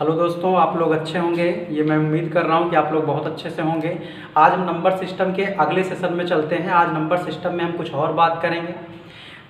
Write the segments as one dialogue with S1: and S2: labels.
S1: Hello दोस्तों, आप लोग अच्छे होंगे। ये मैं उम्मीद कर रहा हूँ कि आप लोग बहुत अच्छे से होंगे। आज हम नंबर सिस्टम के अगले सेशन में चलते हैं। आज नंबर सिस्टम में हम कुछ और बात करेंगे।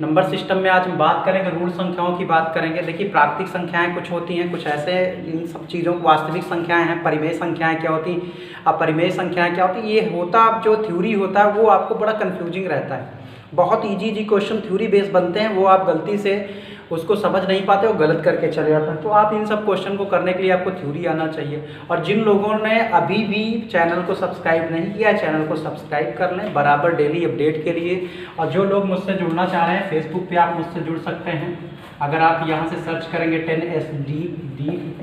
S1: नंबर सिस्टम में आज हम बात करेंगे, ऋण संख्याओं की बात करेंगे। देखिए, प्राकृतिक संख्याएं कुछ होती हैं, कुछ ऐसे इन सब चीज़ों को वास्तविक संख्याएं हैं। परिमेय संख्याएं क्या होती, अपरिमेय संख्याएं क्या होती, ये होता जो थ्योरी होता है वो आपको बड़ा कन्फ्यूजिंग रहता है। बहुत इजी क्वेश्चन थ्योरी बेस बनते हैं, वो आप गलती से उसको समझ नहीं पाते हो, गलत करके चले जाते हैं। तो आप इन सब क्वेश्चन को करने के लिए आपको थ्योरी आना चाहिए। और जिन लोगों ने अभी भी चैनल को सब्सक्राइब नहीं किया, चैनल को सब्सक्राइब कर लें बराबर डेली अपडेट के लिए। और जो लोग मुझसे जुड़ना चाह रहे हैं, फेसबुक पे आप मुझसे जुड़ सकते हैं। अगर आप यहाँ से सर्च करेंगे 10SD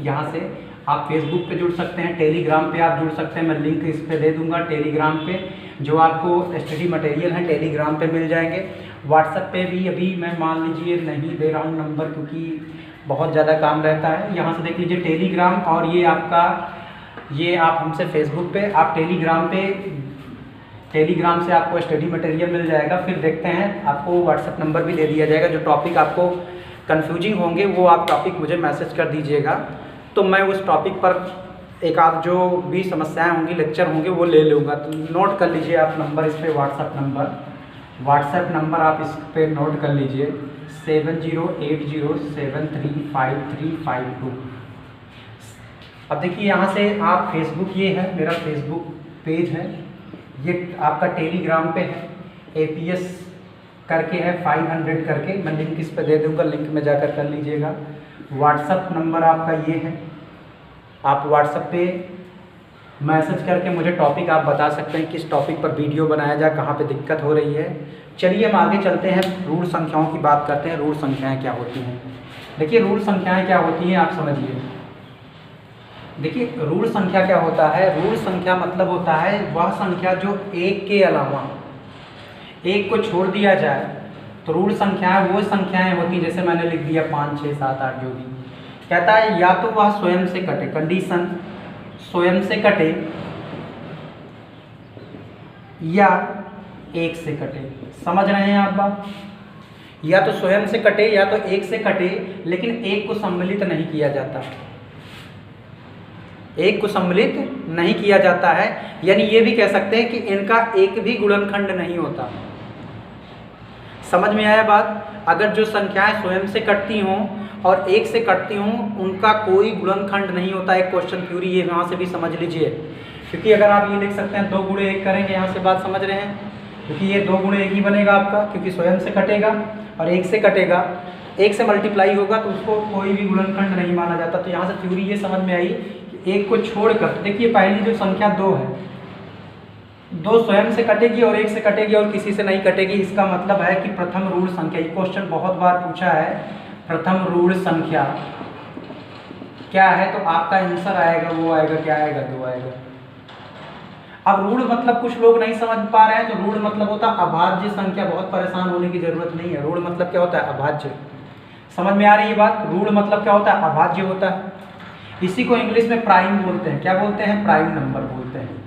S1: यहाँ से आप फेसबुक पे जुड़ सकते हैं। टेलीग्राम पे आप जुड़ सकते हैं, मैं लिंक इस पे दे दूंगा। टेलीग्राम पे जो आपको स्टडी मटेरियल है टेलीग्राम पे मिल जाएंगे। व्हाट्सएप पे भी अभी मैं मान लीजिए नहीं दे रहा हूँ नंबर, क्योंकि बहुत ज़्यादा काम रहता है। यहाँ से देख लीजिए टेलीग्राम, और ये आपका ये आप हमसे फेसबुक पे, आप टेलीग्राम से आपको स्टडी मटेरियल मिल जाएगा। फिर देखते हैं, आपको व्हाट्सएप नंबर भी दे दिया जाएगा। जो टॉपिक आपको कन्फ्यूजिंग होंगे वो आप टॉपिक मुझे मैसेज कर दीजिएगा, तो मैं उस टॉपिक पर एक आध जो भी समस्याएं होंगी, लेक्चर होंगे, वो ले लूँगा। तो नोट कर लीजिए आप नंबर, इस पर व्हाट्सएप नंबर आप इस पे नोट कर लीजिए 7080735352। अब देखिए, यहाँ से आप फेसबुक, ये है मेरा फेसबुक पेज है, ये आपका टेलीग्राम पे है, APS करके है 500 करके, मैं लिंक इस पे दे दूँगा, लिंक में जाकर कर लीजिएगा। व्हाट्सएप नंबर आपका ये है, आप व्हाट्सएप पे मैसेज करके मुझे टॉपिक आप बता सकते हैं, किस टॉपिक पर वीडियो बनाया जाए, कहाँ पे दिक्कत हो रही है। चलिए हम आगे चलते हैं, ऋण संख्याओं की बात करते हैं। ऋण संख्याएं क्या होती हैं? देखिए, ऋण संख्याएं क्या होती हैं आप समझिए। देखिए, ऋण संख्या क्या होता है? ऋण संख्या मतलब होता है वह संख्या जो एक के अलावा, एक को छोड़ दिया जाए तो ऋण संख्याएं वो संख्याएं होती, जैसे मैंने लिख दिया 5 6 7 8 जो भी। कहता है या तो वह स्वयं से कटे, कंडीशन स्वयं से कटे या एक से कटे। समझ रहे हैं आप बात? या तो स्वयं से कटे या तो एक से कटे, लेकिन एक को सम्मिलित नहीं किया जाता, एक को सम्मिलित नहीं किया जाता है। यानी ये भी कह सकते हैं कि इनका एक भी गुणनखंड नहीं होता। समझ में आया बात? अगर जो संख्याएं स्वयं से कटती हों और एक से कटती हूँ, उनका कोई गुणनखंड नहीं होता। एक क्वेश्चन थ्योरी ये यहाँ से भी समझ लीजिए, क्योंकि अगर आप ये लिख सकते हैं 2 गुणे 1 करेंगे, यहाँ से बात समझ रहे हैं, क्योंकि ये 2 गुणे 1 ही बनेगा आपका, क्योंकि स्वयं से कटेगा और एक से कटेगा, एक से मल्टीप्लाई होगा तो उसको कोई भी गुणनखंड नहीं माना जाता। तो यहाँ से थ्योरी ये समझ में आई कि एक को छोड़कर, देखिए पहली जो संख्या 2 है, 2 स्वयं से कटेगी और एक से कटेगी और किसी से नहीं कटेगी। इसका मतलब है कि प्रथम ऋण संख्या, ये क्वेश्चन बहुत बार पूछा है, प्रथम ऋण संख्या क्या है, तो आपका आंसर आएगा, वो आएगा, क्या आएगा, 2 आएगा। अब ऋण मतलब कुछ लोग नहीं समझ पा रहे हैं, तो ऋण मतलब होता है अभाज्य संख्या। बहुत परेशान होने की जरूरत नहीं है। ऋण मतलब क्या होता है? अभाज्य। समझ में आ रही है बात? ऋण मतलब क्या होता है? अभाज्य होता है। इसी को इंग्लिश में प्राइम बोलते हैं। क्या बोलते हैं? प्राइम नंबर बोलते हैं।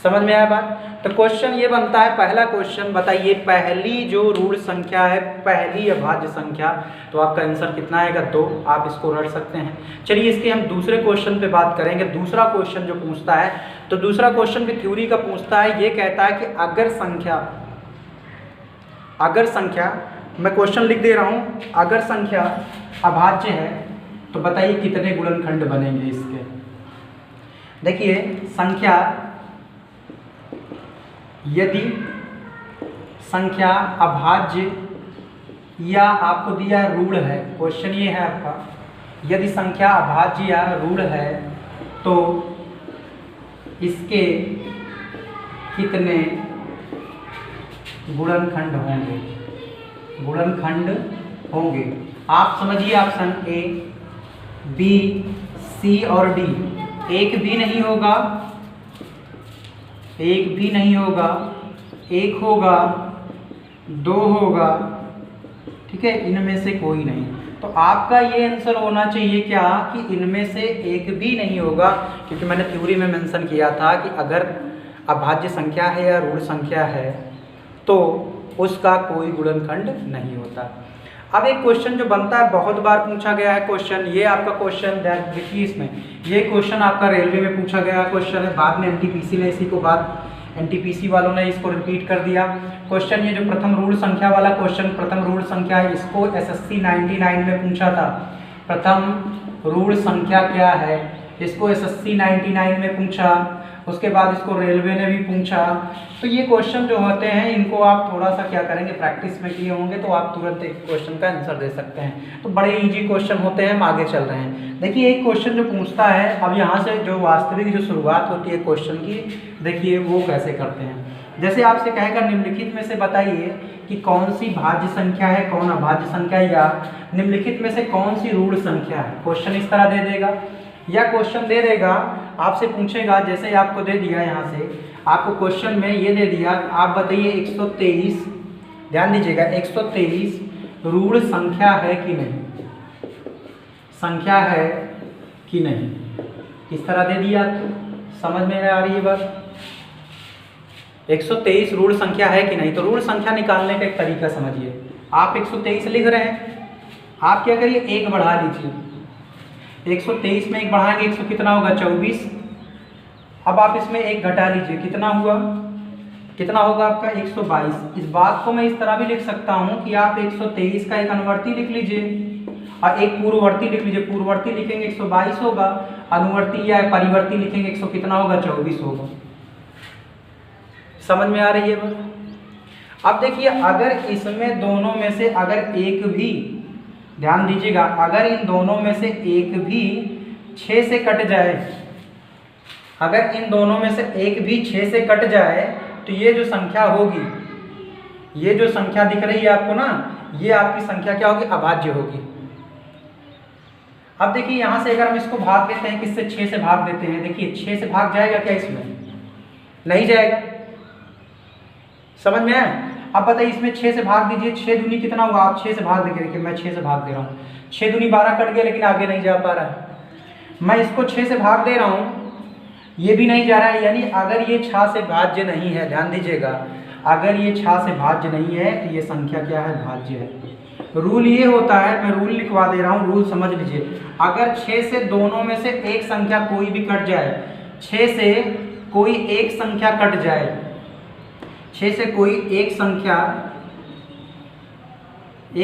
S1: समझ में आया बात? तो क्वेश्चन ये बनता है, पहला क्वेश्चन बताइए, पहली जो ऋण संख्या है, पहली अभाज्य संख्या, तो आपका आंसर कितना आएगा? 2। आप इसको रट सकते हैं। चलिए इसके हम दूसरे क्वेश्चन पे बात करेंगे। दूसरा क्वेश्चन जो पूछता है, तो दूसरा क्वेश्चन भी थ्योरी का पूछता है। ये कहता है कि अगर संख्या, मैं क्वेश्चन लिख दे रहा हूँ, अगर संख्या अभाज्य है तो बताइए कितने गुणनखंड बनेंगे इसके। देखिए, संख्या, यदि संख्या अभाज्य या आपको दिया ऋण है, क्वेश्चन ये है आपका, यदि संख्या अभाज्य या ऋण है तो इसके कितने गुणनखंड होंगे? गुणनखंड होंगे, आप समझिए ऑप्शन A, B, C और D। एक भी नहीं होगा, एक भी नहीं होगा, एक होगा, 2 होगा, ठीक है, इनमें से कोई नहीं। तो आपका ये आंसर होना चाहिए क्या कि इनमें से एक भी नहीं होगा, क्योंकि मैंने थ्योरी में मेंशन किया था कि अगर अभाज्य संख्या है या ऋण संख्या है तो उसका कोई गुणनखंड नहीं होता। अब एक क्वेश्चन जो बनता है, बहुत बार पूछा गया है क्वेश्चन, ये आपका क्वेश्चन देखिए इसमें, ये क्वेश्चन आपका रेलवे में पूछा गया क्वेश्चन है, बाद में एनटीपीसी ने इसी को एनटीपीसी वालों ने इसको रिपीट कर दिया क्वेश्चन। ये जो प्रथम रूढ़ संख्या वाला क्वेश्चन, प्रथम रूढ़ संख्या, इसको एसएससी 99 में पूछा था। प्रथम रूढ़ संख्या क्या है, इसको एसएससी 99 में पूछा। उसके बाद इसको रेलवे ने भी पूछा। तो ये क्वेश्चन जो होते हैं, इनको आप थोड़ा सा क्या करेंगे, प्रैक्टिस में किए होंगे तो आप तुरंत एक क्वेश्चन का आंसर दे सकते हैं। तो बड़े इजी क्वेश्चन होते हैं, हम आगे चल रहे हैं। देखिए एक क्वेश्चन जो पूछता है, अब यहाँ से जो वास्तविक जो शुरुआत होती है क्वेश्चन की, देखिए वो कैसे करते हैं। जैसे आपसे कहेगा निम्नलिखित में से बताइए कि कौन सी भाज्य संख्या है, कौन अभाज्य संख्या है, या निम्नलिखित में से कौन सी रूढ़ संख्या है। क्वेश्चन इस तरह दे देगा, या क्वेश्चन दे देगा, आपसे पूछेगा, जैसे आपको दे दिया, यहाँ से आपको क्वेश्चन में ये दे दिया, आप बताइए 123, ध्यान दीजिएगा, 123 रूढ़ संख्या है कि नहीं, संख्या है कि नहीं, इस तरह दे दिया। समझ में आ रही है बात? 123 रूढ़ संख्या है कि नहीं। तो रूढ़ संख्या निकालने का एक तरीका समझिए। आप 123 लिख रहे हैं, आप क्या करिए, एक बढ़ा लीजिए। 123 में एक बढ़ाएंगे, 100 कितना होगा, 24। अब आप इसमें एक घटा लीजिए, कितना हुआ, कितना होगा आपका, 122। इस बात को मैं इस तरह भी लिख सकता हूँ कि आप 123 का एक अनुवर्ती लिख लीजिए और एक पूर्ववर्ती लिख लीजिए। पूर्ववर्ती लिखेंगे 122 होगा, अनुवर्ती या परिवर्ती लिखेंगे 100 कितना होगा, 24 होगा। समझ में आ रही है बात? अब देखिए, अगर इसमें दोनों में से अगर एक भी, ध्यान दीजिएगा, अगर इन दोनों में से एक भी 6 से कट जाए, अगर इन दोनों में से एक भी 6 से कट जाए, तो ये जो संख्या होगी, ये जो संख्या दिख रही है आपको ना, ये आपकी संख्या क्या होगी, अभाज्य होगी। अब देखिए यहाँ से अगर हम इसको भाग देते हैं, किससे, 6 से भाग देते हैं, देखिए 6 से भाग जाएगा क्या, इसमें नहीं जाएगा। समझ में आया? अब बताइए इसमें 6 से भाग दीजिए, 6 दूनी कितना हुआ, आप 6 से भाग देंगे, देखिए मैं 6 से भाग दे रहा हूँ, 6 दूनी 12 कट गया, लेकिन आगे नहीं जा पा रहा है। मैं इसको 6 से भाग दे रहा हूँ, ये भी नहीं जा रहा है, यानी अगर ये 6 से भाज्य नहीं है, ध्यान दीजिएगा, अगर ये 6 से भाज्य नहीं है तो ये संख्या क्या है, भाज्य है। रूल ये होता है, मैं रूल लिखवा दे रहा हूँ, रूल समझ लीजिए। अगर 6 से दोनों में से एक संख्या कोई भी कट जाए, 6 से कोई एक संख्या कट जाए, 6 से कोई एक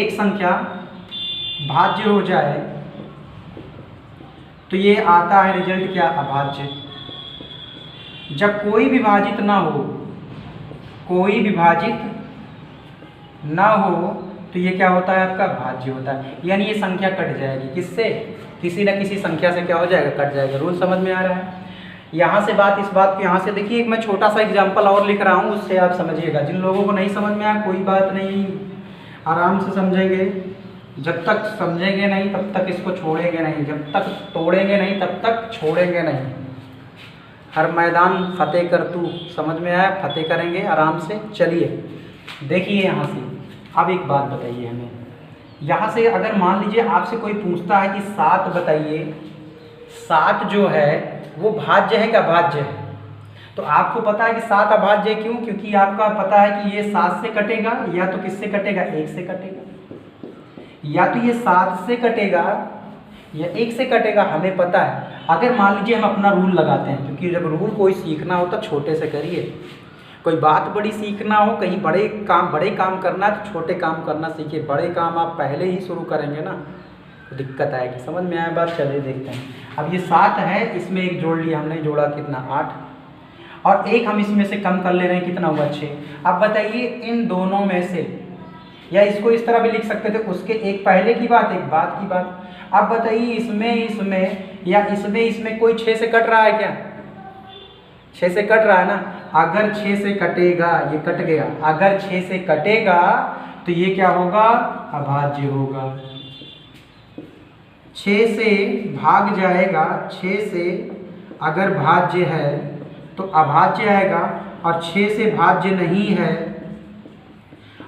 S1: संख्या भाज्य हो जाए, तो ये आता है रिजल्ट क्या, अभाज्य। जब कोई विभाजित ना हो, कोई विभाजित ना हो, तो ये क्या होता है, आपका भाज्य होता है। यानी ये संख्या कट जाएगी, किससे, किसी न किसी संख्या से क्या हो जाएगा, कट जाएगा। रूल समझ में आ रहा है? यहाँ से बात, इस बात को यहाँ से देखिए, एक मैं छोटा सा एग्जाम्पल और लिख रहा हूँ, उससे आप समझिएगा। जिन लोगों को नहीं समझ में आया, कोई बात नहीं, आराम से समझेंगे। जब तक समझेंगे नहीं तब तक इसको छोड़ेंगे नहीं, जब तक तोड़ेंगे नहीं तब तक छोड़ेंगे नहीं। हर मैदान फतेह कर तू, समझ में आया? फतेह करेंगे आराम से। चलिए देखिए यहाँ से, अब एक बात बताइए हमें, यहाँ से अगर मान लीजिए आपसे कोई पूछता है कि 7 बताइए, 7 जो है वो भाज्य है क्या, भाज्य है। तो आपको पता है कि 7 अभाज्य है, क्यों? क्योंकि आपका पता है कि ये 7 से कटेगा, या तो किससे कटेगा, 1 से कटेगा, या तो ये 7 से कटेगा या 1 से कटेगा, हमें पता है। अगर मान लीजिए हम अपना रूल लगाते हैं, क्योंकि जब रूल कोई सीखना हो तो छोटे से करिए, कोई बात बड़ी सीखना हो, कहीं बड़े काम करना है तो छोटे काम करना सीखिए। बड़े काम आप पहले ही शुरू करेंगे ना तो दिक्कत आएगी। समझ में आया बात? चलिए देखते हैं। अब ये 7 है, इसमें एक जोड़ लिया हमने, जोड़ा कितना, 8, और एक हम इसमें से कम कर ले रहे हैं, कितना हुआ, 6। अब बताइए इन दोनों में से, या इसको इस तरह भी लिख सकते थे, उसके एक पहले की बात, एक बाद की बात। अब बताइए इसमें या इसमें कोई 6 से कट रहा है क्या, 6 से कट रहा है ना। अगर 6 से कटेगा, ये कट गया, अगर 6 से कटेगा तो ये क्या होगा, अभाज्य होगा। 6 से भाग जाएगा, 6 से अगर भाज्य है तो अभाज्य आएगा, और 6 से भाज्य नहीं है,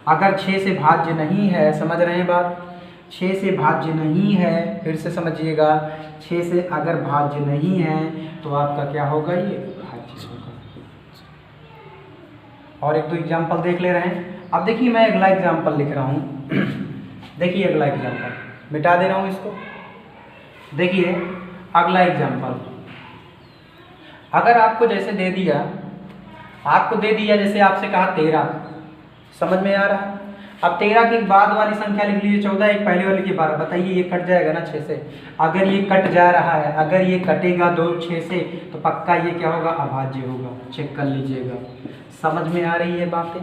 S1: अगर 6 से भाज्य नहीं है, समझ रहे हैं बात, 6 से भाज्य नहीं है, फिर से समझिएगा, 6 से अगर भाज्य नहीं है तो आपका क्या होगा, ये भाज्य होगा। और एक तो एग्जाम्पल देख ले रहे हैं। अब देखिए मैं अगला एग्जाम्पल लिख रहा हूँ। देखिए अगला एग्जाम्पल, मिटा दे रहा हूँ इसको। देखिए अगला एग्जाम्पल, अगर आपको जैसे दे दिया, जैसे आपसे कहा 13, समझ में आ रहा है। अब 13 की बाद वाली संख्या लिख लीजिए 14, एक पहले वाली की 12। बताइए ये कट जाएगा ना 6 से? अगर ये कट जा रहा है, अगर ये कटेगा 6 से, तो पक्का ये क्या होगा? अभाज्य होगा। चेक कर लीजिएगा। समझ में आ रही है बातें?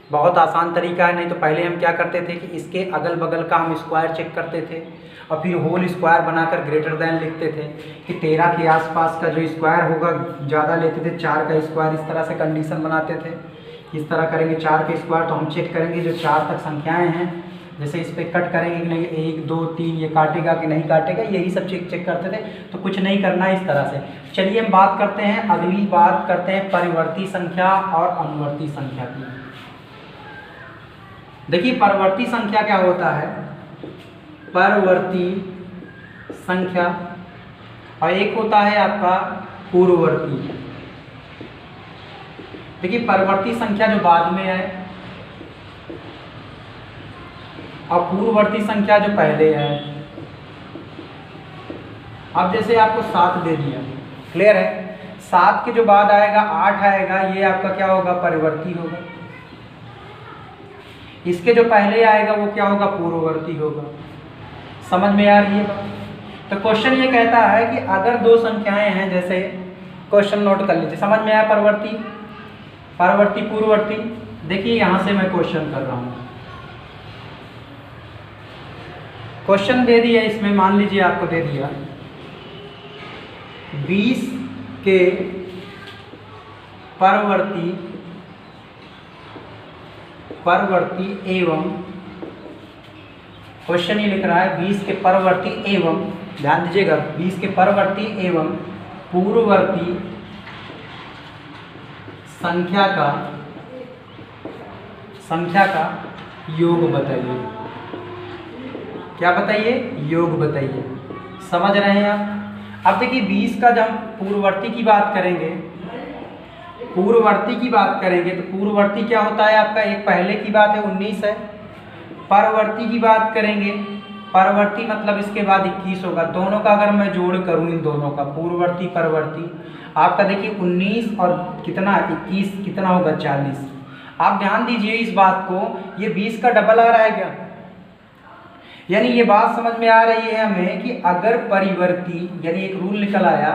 S1: बहुत आसान तरीका है। नहीं तो पहले हम क्या करते थे कि इसके अगल बगल का हम स्क्वायर चेक करते थे और फिर होल स्क्वायर बनाकर ग्रेटर देन लिखते थे कि 13 के आसपास का जो स्क्वायर होगा ज़्यादा लेते थे, 4 का स्क्वायर, इस तरह से कंडीशन बनाते थे। इस तरह करेंगे 4 के स्क्वायर, तो हम चेक करेंगे जो 4 तक संख्याएं हैं, जैसे इस पर कट करेंगे कि नहीं, 1 2 3 ये काटेगा कि नहीं काटेगा, यही सब चेक करते थे। तो कुछ नहीं करना है इस तरह से। चलिए हम बात करते हैं, अगली बात करते हैं परिवर्ती संख्या और अनुवर्ती संख्या की। देखिए परिवर्ती संख्या क्या होता है? परिवर्ती संख्या और एक होता है आपका पूर्ववर्ती। देखिए परिवर्ती संख्या जो बाद में है और पूर्ववर्ती संख्या जो पहले है। अब जैसे आपको 7 दे दिया, क्लियर है? 7 के जो बाद आएगा 8 आएगा, ये आपका क्या होगा? परिवर्ती होगा। इसके जो पहले आएगा वो क्या होगा? पूर्ववर्ती होगा। समझ में आ रही है बात? तो क्वेश्चन ये कहता है कि अगर दो संख्याएं हैं, जैसे क्वेश्चन नोट कर लीजिए, समझ में आया? परवर्ती पूर्ववर्ती। देखिए यहां से मैं क्वेश्चन कर रहा हूं, क्वेश्चन दे दिया, इसमें मान लीजिए आपको दे दिया 20 के परवर्ती एवं, क्वेश्चन ये लिख रहा है 20 के परवर्ती एवं, ध्यान दीजिएगा, 20 के परवर्ती एवं पूर्ववर्ती संख्या का योग बताइए। क्या बताइए? योग बताइए। समझ रहे हैं आप? अब देखिए 20 का जब हम पूर्ववर्ती की बात करेंगे, तो पूर्ववर्ती क्या होता है आपका? एक पहले की बात है 19 है। परवर्ती की बात करेंगे, परवर्ती मतलब इसके बाद 21 होगा। दोनों का अगर मैं जोड़ करूं, इन दोनों का पूर्ववर्ती परवर्ती, आपका देखिए 19 और कितना 21 कितना होगा? 40। आप ध्यान दीजिए इस बात को, ये 20 का डबल आ रहा है क्या? यानी ये बात समझ में आ रही है हमें कि अगर परिवर्ती, यानी एक रूल निकल आया,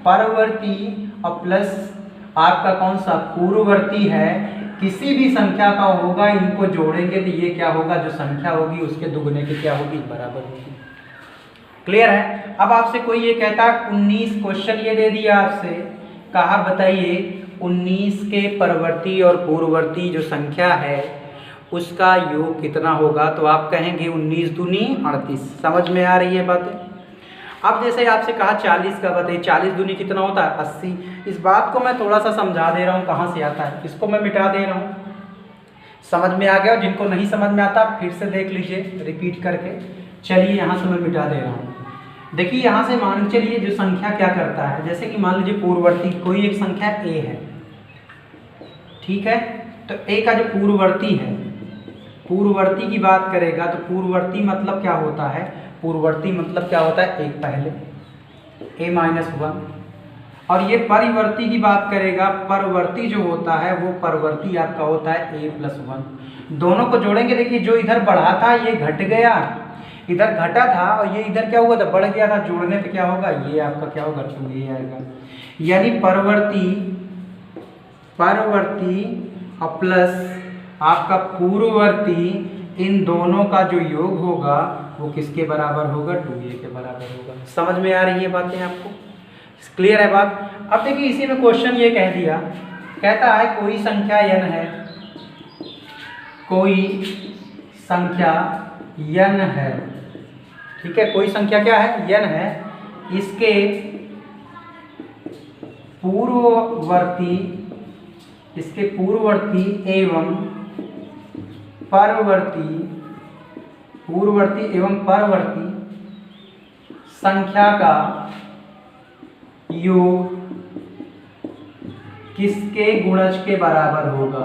S1: परवर्ती और प्लस आपका कौन सा? पूर्ववर्ती है, किसी भी संख्या का होगा, इनको जोड़ेंगे तो ये क्या होगा? जो संख्या होगी उसके दुगने की क्या होगी? बराबर होगी। क्लियर है? अब आपसे कोई ये कहता है 19, क्वेश्चन ये दे दिया आपसे, कहा बताइए 19 के परवर्ती और पूर्ववर्ती जो संख्या है उसका योग कितना होगा? तो आप कहेंगे 19 दूनी 38। समझ में आ रही है बातें? अब जैसे आपसे कहा 40 का बताइए, 40 दूनी कितना होता है? 80। इस बात को मैं थोड़ा सा समझा दे रहा हूँ कहाँ से आता है, इसको मैं मिटा दे रहा हूँ। समझ में आ गया? जिनको नहीं समझ में आता फिर से देख लीजिए रिपीट करके। चलिए यहाँ से मैं मिटा दे रहा हूँ। देखिए यहाँ से मान चलिए जो संख्या क्या करता है, जैसे कि मान लीजिए पूर्ववर्ती कोई एक संख्या a है, ठीक है? तो a का जो पूर्ववर्ती है, पूर्ववर्ती की बात करेगा तो पूर्ववर्ती मतलब क्या होता है? पूर्ववर्ती मतलब क्या होता है? एक पहले a-1। और ये परिवर्ती की बात करेगा, परवर्ती जो होता है वो परवर्ती आपका होता है a+1। दोनों को जोड़ेंगे, देखिए जो इधर बढ़ा था ये घट गया, इधर घटा था और ये इधर क्या हुआ था? बढ़ गया था। जोड़ने पे क्या होगा? ये आपका क्या होगा? 2a आएगा। यानी परवर्ती और प्लस आपका पूर्ववर्ती, इन दोनों का जो योग होगा वो किसके बराबर होगा? 2a के बराबर होगा। समझ में आ रही है बातें आपको? क्लियर है बात? अब देखिए इसी में क्वेश्चन ये कह दिया, कहता है कोई संख्या n है, कोई संख्या n है, ठीक है? कोई संख्या क्या है? n है। इसके पूर्ववर्ती एवं परवर्ती संख्या का योग किसके गुणज के बराबर होगा?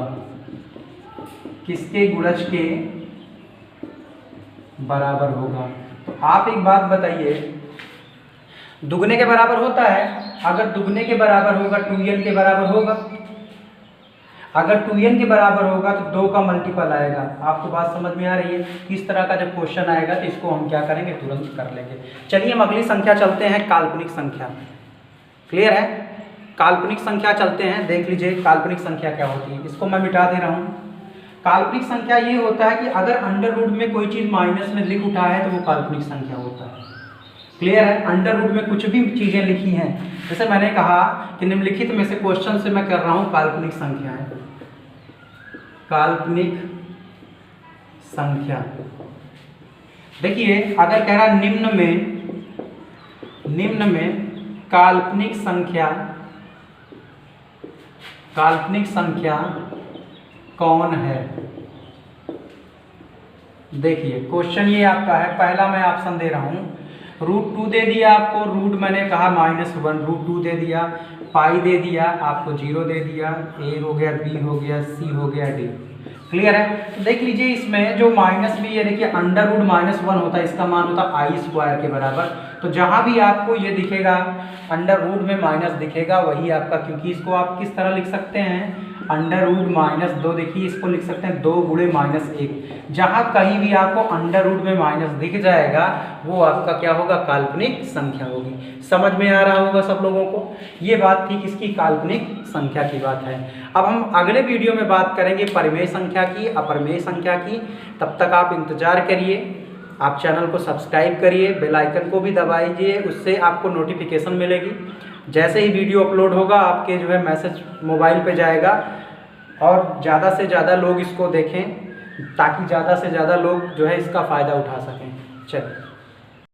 S1: किसके गुणज के बराबर होगा। तो आप एक बात बताइए, दुगने के बराबर होता है? अगर दुगने के बराबर होगा 2n के बराबर होगा। अगर 2n के बराबर होगा तो 2 का मल्टीपल आएगा। आपको बात समझ में आ रही है? इस तरह का जब क्वेश्चन आएगा तो इसको हम क्या करेंगे, तुरंत कर लेंगे। चलिए हम अगली संख्या चलते हैं, काल्पनिक संख्या। क्लियर है? काल्पनिक संख्या चलते हैं, देख लीजिए काल्पनिक संख्या क्या होती है। इसको मैं मिटा दे रहा हूँ। काल्पनिक संख्या ये होता है कि अगर अंडर रूट में कोई चीज़ माइनस में लिख उठा है तो वो काल्पनिक संख्या होता है। क्लियर है? अंडर रूट में कुछ भी चीज़ें लिखी हैं, जैसे मैंने कहा कि निम्नलिखित में से क्वेश्चन से मैं कर रहा हूँ काल्पनिक संख्याएं। काल्पनिक संख्या देखिए, अगर कह रहा निम्न में काल्पनिक संख्या कौन है? देखिए क्वेश्चन ये आपका है, पहला मैं ऑप्शन दे रहा हूँ। √2 दे दिया आपको, रूट मैंने कहा -1, √2 दे दिया, पाई दे दिया आपको, 0 दे दिया, A हो गया, B हो गया, C हो गया, D। क्लियर है? तो देख लीजिए इसमें जो माइनस भी है, देखिए अंडर रूट -1 होता है, इसका मान होता है I² के बराबर। तो जहाँ भी आपको ये दिखेगा अंडर रूट में माइनस दिखेगा वही आपका, क्योंकि इसको आप किस तरह लिख सकते हैं, अंडर रूट -2, देखिए इसको लिख सकते हैं 2 गुणे -1। जहाँ कहीं भी आपको अंडर रूट में माइनस दिख जाएगा वो आपका क्या होगा, काल्पनिक संख्या होगी। समझ में आ रहा होगा सब लोगों को? ये बात थी किसकी, काल्पनिक संख्या की बात है। अब हम अगले वीडियो में बात करेंगे परिमेय संख्या की, अपरिमेय संख्या की। तब तक आप इंतजार करिए, आप चैनल को सब्सक्राइब करिए, बेल आइकन को भी दबाइए, उससे आपको नोटिफिकेशन मिलेगी। जैसे ही वीडियो अपलोड होगा आपके जो है मैसेज मोबाइल पे जाएगा, और ज़्यादा से ज़्यादा लोग इसको देखें ताकि ज़्यादा से ज़्यादा लोग जो है इसका फ़ायदा उठा सकें। चलिए।